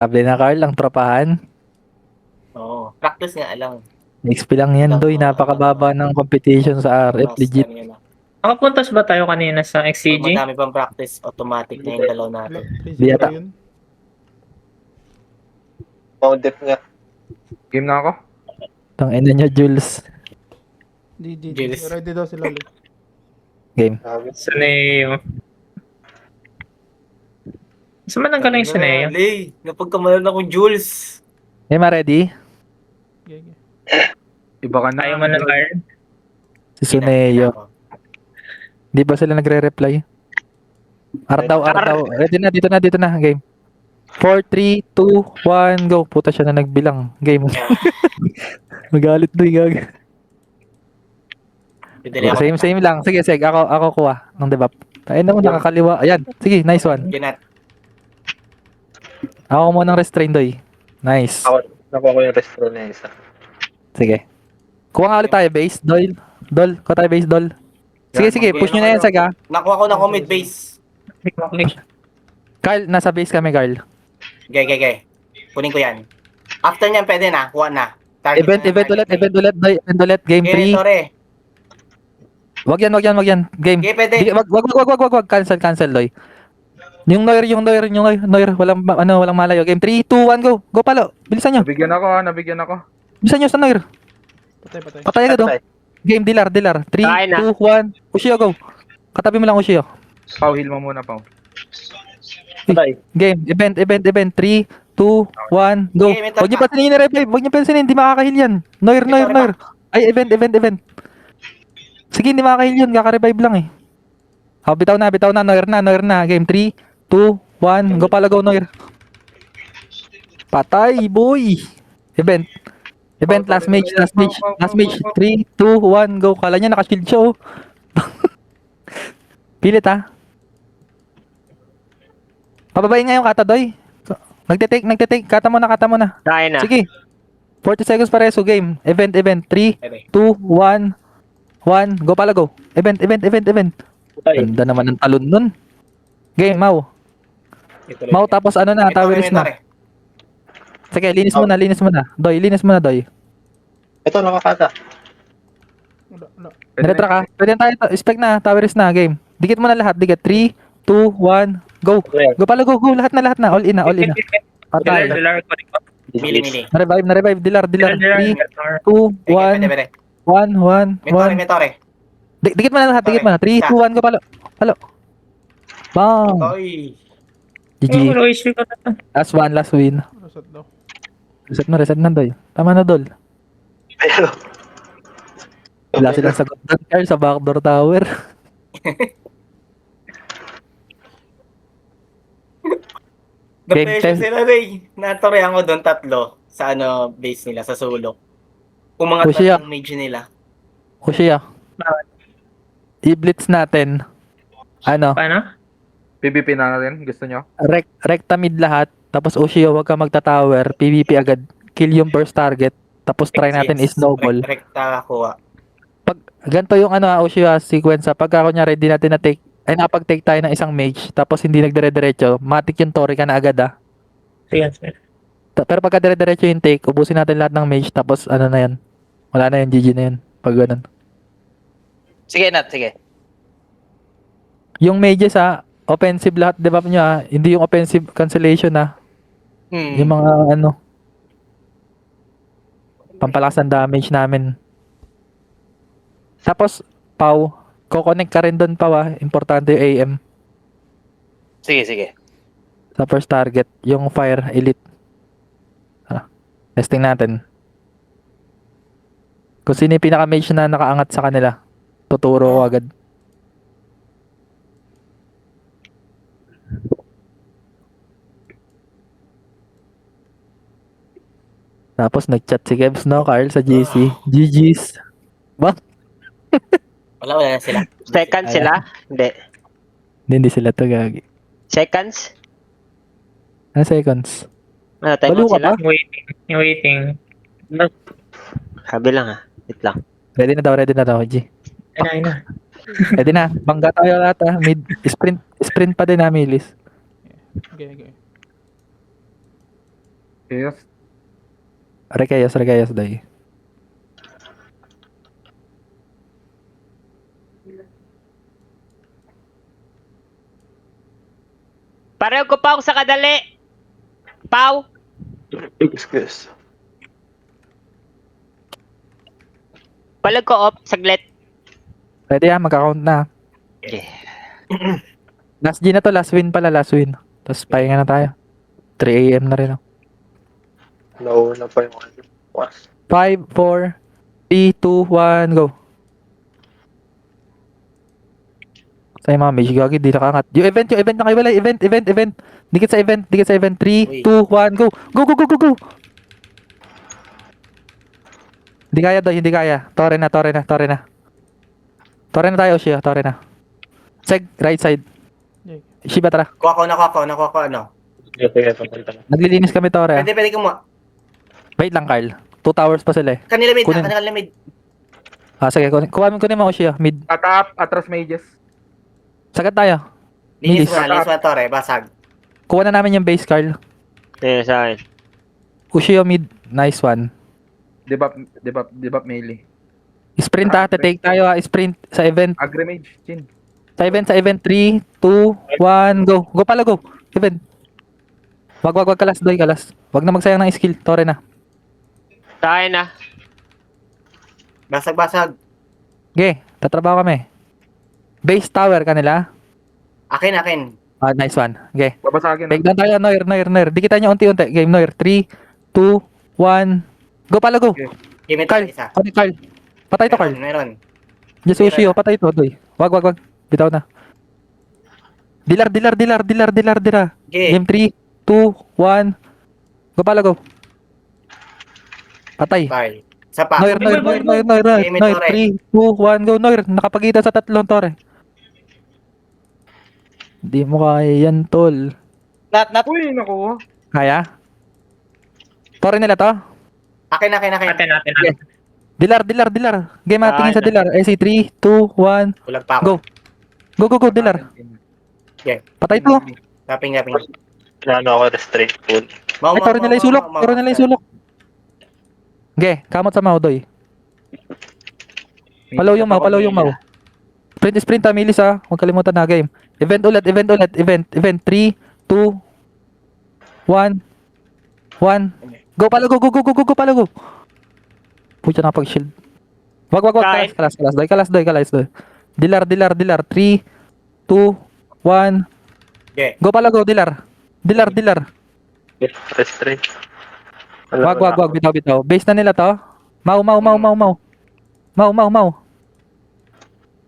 Sabi na Carl, ang tropahan. Oo. Practice nga lang. XP lang yan, Lang, doy. Napakababa ng competition sa RF, legit. Stamina. Nakapuntas ba tayo kanina sa Pag XCG? madami pang practice, automatic na yung dalaw natin. 3-0 Di ata. yun. Dep nga. Game na ako? Tang ina nyo, Jules. Di. Jules. Ready daw sila ulit. Game. Sa Neo. Saan man ang galing sa Neo? Lay, napagkamalan akong Jules. Game, ready? Okay. Iba ka na. Ayaw mo na Carl? Si Suneo. Ako. Di ba sila nagre-reply? Ardaw. Ready na, dito na. Game. 4, 3, 2, 1, go. Puta siya na nagbilang. Game. Magalit doy, gag. Pidali ako. Same lang. Sige. Ako kuha ng debuff. Ayun naman, nakakaliwa. Ayan. Sige, nice one. Ginat. Ako mo ng restrain, doy. Nice. Ako, nakuha ko yung restaurant na isa. Sige. Kuha nga ulit tayo, base. Dol. Kuha tayo, base, Dol. Sige. Push nyo na yan, Saga. Nakuha ko na mid base. Carl, nasa base kami, Carl. Gay. Kunin ko yan. After niyan, pwede na. Kuha na. Target Event ulit, Doy. Event ulit. Game Gay, 3. Tore. Wag yan. Game. Gay, pwede. Wag. Cancel, Doy. Yung Noir. Walang malayo. Game 3, 2, 1, go. Go palo. Bilisan nyo. Nabigyan ako. Bilisan nyo sa Noir. Patay. Patay agad, oh. Game, Dilar. 3, 2, 1. Ushio, go. Katabi mo lang, Ushio. Pau, heal mo muna, Pau. Game. Event. 3, 2, 1, go. Okay, may Huwag nyo pansinin yung revive. Huwag nyo pansinin. Hindi makakahil yan. Noir. Ay, event. Sige, hindi makakahil yun. Kaka-revive lang eh. Oh, bitaw na. Noir na. Game 3, 2, 1. Go pala, go, Noir. Patay, boy. Event, last mage. 3, 2, 1, go. Kala niya naka-shield siya, oh. Pilit, ha. Pababain nga yung kata, Doy. Nagtitake. Kata mo na. Kaya na. Sige. 40 seconds para sa game. Event. 3, 2, 1, 1. Go pala, go. Event. Ganda naman ng talon nun. Game, Mau. Tapos ano na, tower is na. Sige, linis mo na. Doy, linis mo na, Doy. Ito, nakakata. Wala. Niretra ka. Pwede tayo, spec na, tower is na, game. Dikit mo na lahat, 3, 2, 1, go. Go pala, go. Lahat na. All in na. Patay. Mili. Na-revive, Dilar. 3, 2, 1, 1. May tore. Dikit mo na lahat, 3, 2, 1, go palo. Bang! Oy. GG. HP ko na. Last win. Reset daw. Reset na, Doy. Tama na, Dol. Pero, Wala silang sagot doon, Carl, sa backdoor tower. Game Na-pressure 10. sila, Ray. Natorehan ko doon 3 sa base nila, sa sulok. Umangat Kusiya. na yung mage nila. Kusiya. I-blitz natin. Ano? Paano? PvP na natin. Gusto nyo? Recta mid lahat. Tapos Ushio, wag ka magta-tower. PvP agad. Kill yung first target. Tapos try natin i-snowball. Rekta kuha. Pag ganito yung Ushio sequence, pagka kunyari di natin na-take, ay nakapag-take tayo ng isang mage, tapos hindi nagdire-diretso, matik yung Tori ka na agad, ah. Sige. Pero pagka dire-diretso yung take, ubusin natin lahat ng mage, tapos ano na yan. Wala na yan, GG na yan. Pag ganun. Sige. Yung mages, offensive lahat debuff nyo, hindi yung offensive cancellation, Yung mga pampalakas ng damage namin. Tapos, Pau, ko-connect ka rin doon, Pau, Importante yung AM Sige. sa first target, yung Fire Elite. Testing natin. Kung sino yung pinaka-mage na nakaangat sa kanila, tuturo ko agad. Tapos nag-chat si Kebs, no, Carl, sa GC. GG's. Ba? Wala na sila. Seconds sila? Hindi sila to, gagi. Seconds? Ano seconds? Ano, time Balo out ka sila? pa? Waiting. Sabi lang Wait lang. Ready na daw, G. Ay na. Ready na. Bangga tayo lahat, Mid, sprint pa din, Milis. Okay. Chaos. Rekayos, day. Pareho ko pa ako sa kadali. Pau. Excuse. Palag ko op, saglit. Ready magka-count na. Okay. Last G na to, last win pala, last win. Tapos pahinga na tayo. 3 AM na rin. Nauna pa yung ano. Was. 5, 4, 3, 2, 1, go. Sa mga mage gagi, di nakaangat. Yung event na kayo wala. Event. Dikit sa event. 3, 2, 1, go. Go. Hindi kaya doy, hindi kaya. Tore na. Tore na tayo, Shia. Tore na. Seg, right side. Okay. Shiba, tara. Kuha ko, ano. Sige, papunta na. Naglilinis kami, Tore. Pwede ko mo. Wait lang, Carl. 2 towers pa sila eh. Kanila mid, Kunin. kanila mid. Sige, kunin mo ako, Shia. Mid. Atap, atras mages. Sagad tayo. Linis Linis. mo na, Tore, basag. Kuha na namin yung base, Carl. Ayun sa akin. Ushio mid. Nice one. Debuff melee. Sprint take tayo sprint sa event. Agri mage, chin. Sa event 3, 2, 1, go. Go pala, go. Event. Wag kalas, doy, kalas. Wag na magsayang ng skill. Tore na. Sa akin na. Basag. Okay, tatrabaho kami. Base tower kanila. Akin. Nice one. Okay. Babasagin. Take down tayo, Noir. Dikitan nyo unti-unti. Game, Noir. 3, 2, 1. Go pala, go. Okay. Give it Carl. isa. Carl. Patay to, Carl. Meron. Yes, Ushio. Patay to, doy. Wag. Bitaw na. Dilar. Okay. Game 3, 2, 1. Go pala, go. Patay. Bye. Isa pa. Noir. Game it, Tore. 3, 2, 1, go. Noir, nakapagitan sa tatlong, Tore. Di mo kaya yan, tol. Not. Uy, naku. Kaya? Tore nila to? Akin. Natin. Dilar. Game tingin sa Dilar. AC 3, 2, 1. Kulag pa ako. Go, Dilar. Okay. Patay to. Tapping. Ano ako, restraint pool. Ay, tore nila yung sulok. Okay, kamot sa Maudoy. Palaw yung Mau. Sprint, milis ha. Huwag kalimutan na game. Event ulit. Event 3, 2, 1. Go pala, go. Pucha na pag-shield. Wag. Kalas, doy. Dilar. 3, 2, 1. Okay. Go pala, go, Dilar. Restraint. Wag, bitaw. Base na nila to. Mau.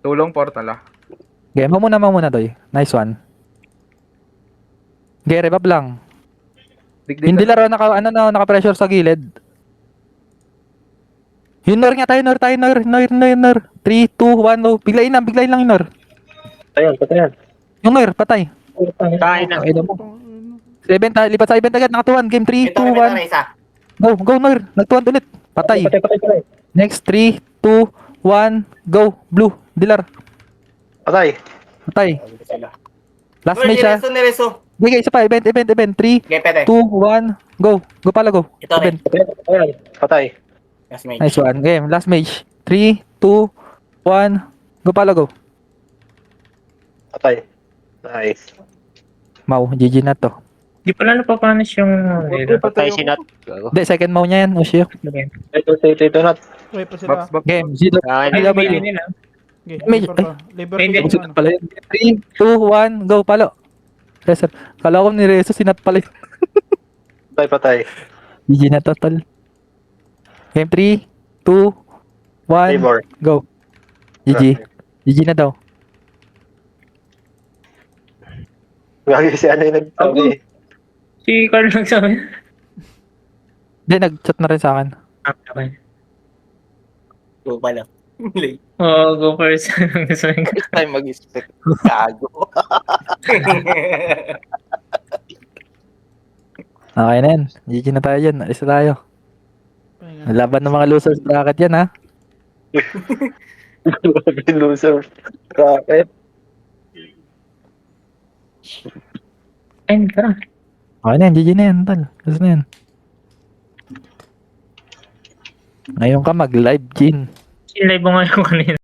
Tulong portal ah. Okay, mau muna, doy. Nice one. Okay, rebab lang. Hindi laro naka-pressure sa gilid. Yung Nor nga tayo, Nor. 3, 2, 1, go. Biglayin lang yung Nor. Patayan. Yung Nor, patay. Sa akin na. Ay, mo. Lipat sa event agad, nakatuwan. Game 3, 2, Ito, 1. isa. Go, Nor. Nagtuwan ulit. Patay. Patay. Next, 3, 2, 1, go. Blue, Dilar. Patay. Last match ha. Nireso. Okay, isa pa. Event. 3, Okay, pwede. 2, 1, go. Go pala, go. Ito, Event. Patay. Last mate. Nice one. Game. Last match. 3, 2, 1. Go pala, go. Patay. Nice. Mau, GG na to. Di pala napapanish yung... Patay si Nat. Hindi, second mau niya yan. Ushio. Ito na. Wait pa sila. Box. Game. Zero. Sa akin Ay, na. W. nabili nila. Okay, May- labor pa. Labor Hindi. pa. Sinat pala yun. 3, 2, 1. Go, palo. Reser. Kala ko ni Rezo, sinat pala yun. Patay. GG na to, tol. Game 3, 2, 1. Favor. Go. GG. GG na daw. Gagi si ano yung nagsabi. Si Carl nagsabi. Hindi, nag-chat na rin sa akin. Okay. Go pala. Oh, go first. Time mag-expect. Gago. Okay na yan. GG na tayo dyan. Alis na tayo. Pahinga. Laban ng mga losers bracket yan, ha? Loser. Rocket. Ayun ka. Okay na yan. GG na yan, tol. Alis na yan. Ngayon ka mag-live, Jin. Sinlive mo nga yung kanina.